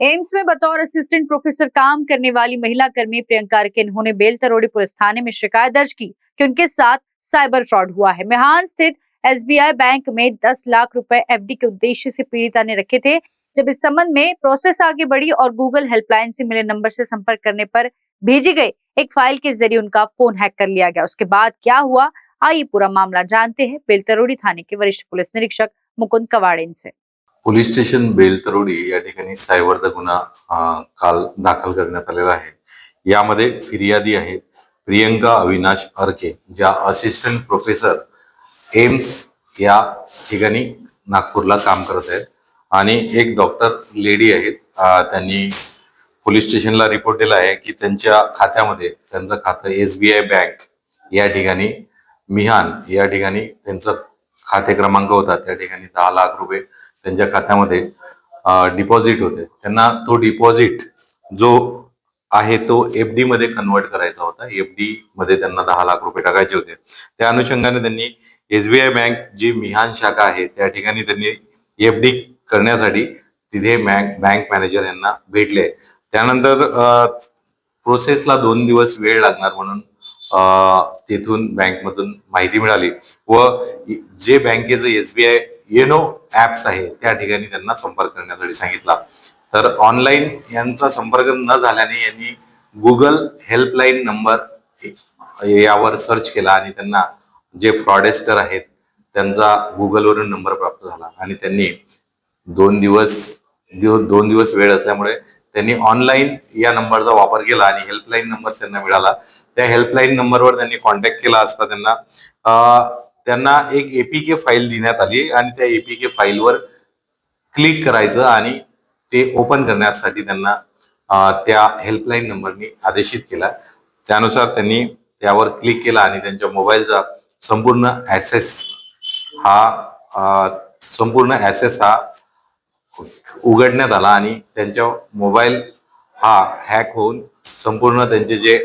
AIIMS में बतौर assistant professor काम करने वाली महिला कर्मी प्रियंका के इन्होंने बेलतरोड़ी पुलिस थाने में शिकायत दर्ज की कि उनके साथ साइबर फ्रॉड हुआ है। मेहान स्थित एसबीआई बैंक में 10 लाख रुपए एफडी के उद्देश्य से पीड़िता ने रखे थे। जब इस संबंध में प्रोसेस आगे बढ़ी और गूगल हेल्पलाइन से मिले नंबर से संपर्क करने पर भेजी गई एक फाइल के जरिए उनका फोन हैक कर लिया गया। उसके बाद क्या हुआ, आइए पूरा मामला जानते हैं बेलतरोड़ी थाने के वरिष्ठ पुलिस निरीक्षक मुकुंद कवाड़ेन से। पोलीस स्टेशन बेलतरोडी या ठिकाणी सायबरचा गुन्हा काल दाखल करण्यात आलेला आहे। यामध्ये फिर्यादी आहे प्रियंका अविनाश अर्के, ज्या असिस्टंट प्रोफेसर एम्स या ठिकाणी नागपूरला काम करत आहेत आणि एक डॉक्टर लेडी आहेत। त्यांनी पोलीस स्टेशनला रिपोर्ट दिला आहे की त्यांच्या खात्यामध्ये त्यांचं खातं एसबीआय बँक या ठिकाणी मिहान या ठिकाणी त्यांचं खाते क्रमांक होता। त्या ठिकाणी 10 लाख रुपये त्यांच्या खात्यामध्ये डिपॉझिट होते। त्यांना तो डिपॉझिट जो आहे तो एफडी मध्ये कन्वर्ट करायचा होता। एफडी मध्ये त्यांना 10 लाख रुपये टाकायचे होते। त्या अनुषंगाने त्यांनी एसबीआय बँक जी मिहान शाखा आहे त्या ठिकाणी त्यांनी एफडी करण्यासाठी तिथे बँक मॅनेजर यांना भेटले। त्यानंतर प्रोसेसला 2 दिवस वेळ लागणार म्हणून तिथून बँकमधून माहिती मिळाली व जे बँकेचे एसबीआय येनो ऍप्स आहे त्या ठिकाणी त्यांना संपर्क करण्यासाठी सांगितला। तर ऑनलाईन यांचा संपर्क न झाल्याने यांनी गुगल हेल्पलाईन नंबर यावर सर्च केला आणि त्यांना जे फ्रॉडेस्टर आहेत त्यांचा गुगलवरून नंबर प्राप्त झाला आणि त्यांनी 2 दिवस वेळ असल्यामुळे त्यांनी ऑनलाईन या नंबरचा वापर केला आणि हेल्पलाईन नंबर त्यांना मिळाला। त्या हेल्पलाईन नंबरवर त्यांनी कॉन्टॅक्ट केला असता त्यांना एक एपीके फाईल देण्यात आली आणि त्या एपीके फाईलवर क्लिक करायचं आणि ते ओपन करण्यासाठी त्यांना त्या हेल्पलाईन नंबरनी आदेशित केला। त्यानुसार त्यांनी त्यावर क्लिक केला आणि त्यांच्या मोबाईलचा संपूर्ण ऍक्सेस हा उघडण्यात आला आणि त्यांच्या मोबाईल हा हॅक होऊन संपूर्ण त्यांचे जे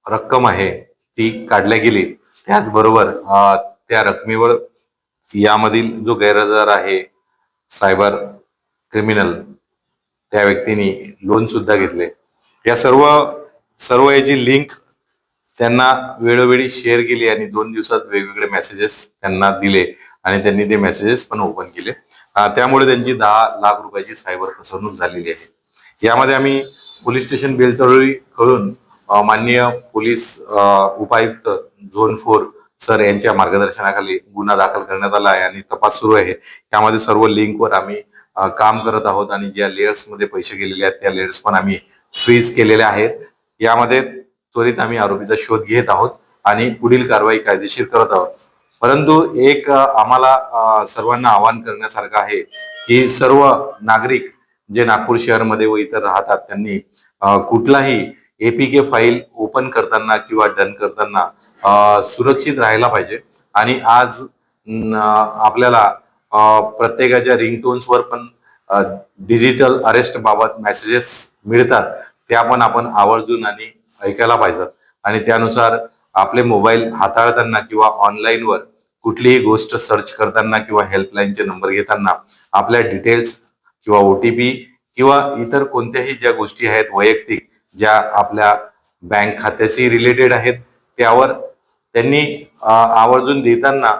रक्कम आहे ती काढल्या गेली। त्याचबरोबर त्या रकमेवर यामधील जो गैरहजर आहे सायबर क्रिमिनल त्या व्यक्तीने लोन सुद्धा घेतले। या सर्व याची लिंक त्यांना वेळोवेळी शेअर केली आणि 2 दिवसात वेगवेगळे मेसेजेस त्यांना दिले आणि त्यांनी ते मेसेजेस पण ओपन केले। त्यामुळे त्यांची 10 लाख रुपयाची सायबर फसवणूक झालेली आहे। यामध्ये आम्ही पोलीस स्टेशन बेलतरोडी कडून माननीय पोलीस उपायुक्त झोन 4 सर यांच्या मार्गदर्शनाखाली गुन्हा दाखल करण्यात आला आहे आणि तपास सुरू आहे। यामध्ये सर्व लिंकवर आम्ही काम करत आहोत आणि ज्या लेयर्स मध्ये पैसे गेलेले आहेत त्या लेयर्स पण आम्ही फ्रीज केलेले आहेत। यामध्ये त्वरित आम्ही आरोपीचा शोध घेत आहोत आणि पुढील कारवाई कायदेशीर करत आहोत। परंतु एक आम्हाला सर्वांना आवाहन करण्यासारखं आहे की सर्व नागरिक जे नागपूर शहरामध्ये व इतर राहतात त्यांनी कुठलाही एपीके फाईल ओपन करताना किंवा डन करताना सुरक्षित राहायला पाहिजे। आणि आज आपल्याला प्रत्येकाच्या रिंगटोन्सवर पण डिजिटल अरेस्ट बाबत मेसेजेस मिळतात, त्या पण आपण आवर्जून आणि ऐकायला पाहिजे आणि त्यानुसार आपले मोबाईल हाताळताना किंवा ऑनलाईनवर कुठलीही गोष्ट सर्च करताना किंवा हेल्पलाईनचे नंबर घेताना आपल्या डिटेल्स किंवा ओटीपी किंवा इतर कोणत्याही ज्या गोष्टी आहेत वैयक्तिक ज्या आपल्या बँक खात्याशी रिलेटेड आहेत त्यावर त्यांनी आवर्जून देताना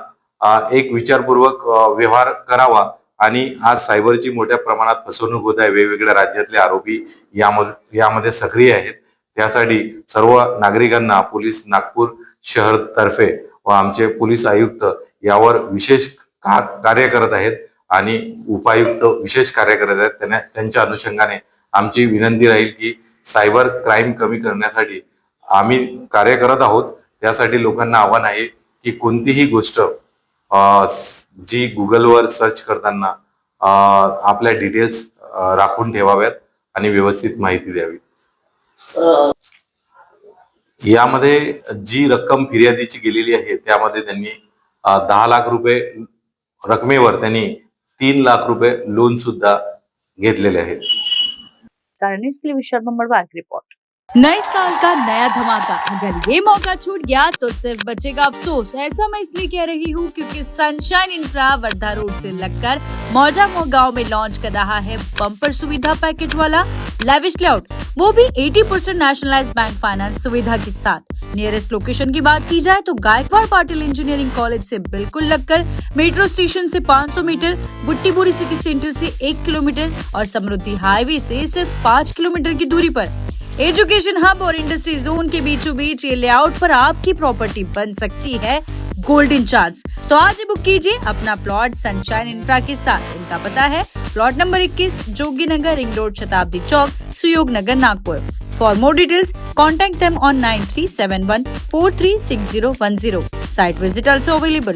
एक विचारपूर्वक व्यवहार करावा। आणि आज सायबरची मोठ्या प्रमाणात फसवणूक होत आहे। वेगवेगळ्या राज्यातले आरोपी यामध्ये सक्रिय आहेत। त्यासाठी सर्व नागरिकांना पोलीस नागपूर शहर तर्फे व आमचे पोलीस आयुक्त यावर विशेष कार्य करत आहेत आणि उपायुक्त विशेष कार्य करत आहेत। त्यांच्या अनुषंगाने आमची विनंती राहील की सायबर क्राईम कमी करण्यासाठी आम्ही कार्य करत आहोत। त्यासाठी लोकांना आव्हान आहे की कोणतीही गोष्ट जी गुगलवर सर्च करताना आपल्या डिटेल्स राखून ठेवाव्यात आणि व्यवस्थित माहिती द्यावी। यामध्ये जी रक्कम फिर्यादीची गेलेली आहे त्यामध्ये त्यांनी 10 लाख रुपये रकमेवर त्यांनी 3 लाख रुपये लोन सुद्धा घेतलेले आहेत। कारण न्यूज के लिए विशाल बंबड़वार की रिपोर्ट। नए साल का नया धमाका, अगर ये मौका छूट गया तो सिर्फ बचेगा अफसोस। ऐसा मैं इसलिए कह रही हूँ क्योंकि सनशाइन इंफ्रा वर्धा रोड से लगकर मौजामो गांव में लॉन्च कर रहा है बम्पर सुविधा पैकेज वाला लेविश लेआउट, वो भी 80% नेशनलाइज्ड बैंक फाइनेंस सुविधा के साथ। नियरेस्ट लोकेशन की बात की जाए तो गायकवाड़ पाटिल इंजीनियरिंग कॉलेज से बिल्कुल लगकर, मेट्रो स्टेशन से 500 मीटर, बुट्टीपुरी सिटी सेंटर से 1 किलोमीटर और समृद्धि हाईवे से सिर्फ 5 किलोमीटर की दूरी पर एजुकेशन हब और इंडस्ट्री जोन के बीचों बीच ये लेआउट पर आपकी प्रॉपर्टी बन सकती है गोल्डन चांस। तो आज ही बुक कीजिए अपना प्लॉट सनशाइन इंफ्रा के साथ। इनका पता है plot number 21, Jogi Nagar, ring road, Shatabdi Chowk, Suyog Nagar, Nagpur. For more details contact them on 9371436010। Site visit also available.